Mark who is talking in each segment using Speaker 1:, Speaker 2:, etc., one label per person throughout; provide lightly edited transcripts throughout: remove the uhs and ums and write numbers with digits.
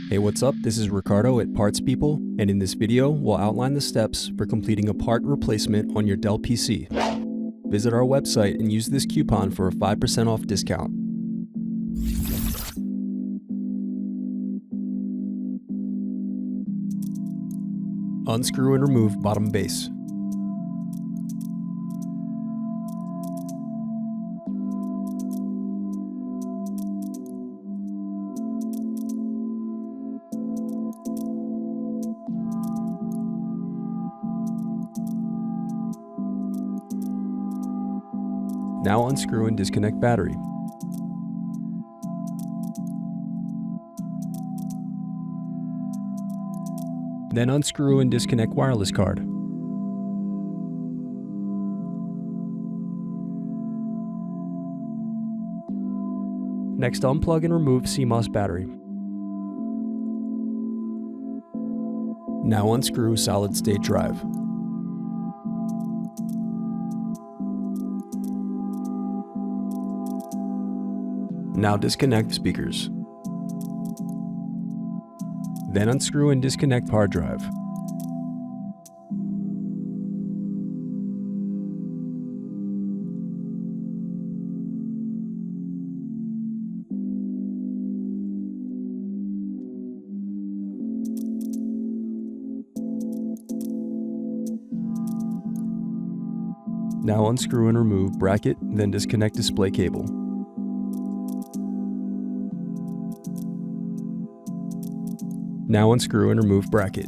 Speaker 1: Hey, what's up? This is Ricardo at Parts People, and in this video, we'll outline the steps for completing a part replacement on your Dell PC. Visit our website and use this coupon for a 5% off discount. Unscrew and remove bottom base. Now unscrew and disconnect battery. Then unscrew and disconnect wireless card. Next, unplug and remove CMOS battery. Now unscrew solid-state drive. Now disconnect speakers. Then unscrew and disconnect hard drive. Now unscrew and remove bracket, then disconnect display cable. Now unscrew and remove bracket.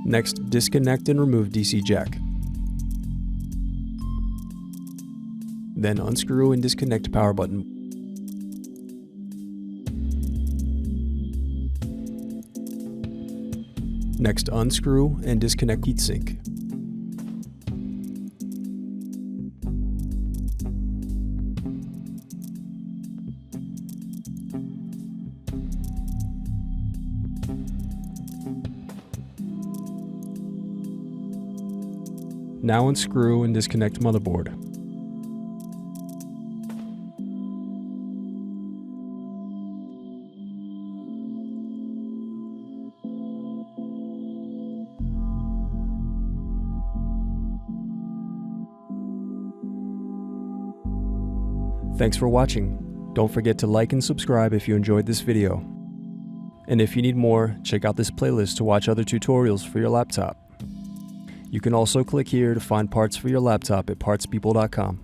Speaker 1: Next, disconnect and remove DC jack. Then unscrew and disconnect power button. Next, unscrew and disconnect heatsink. Now unscrew and disconnect motherboard. Thanks for watching. Don't forget to like and subscribe if you enjoyed this video. And if you need more, check out this playlist to watch other tutorials for your laptop. You can also click here to find parts for your laptop at partspeople.com.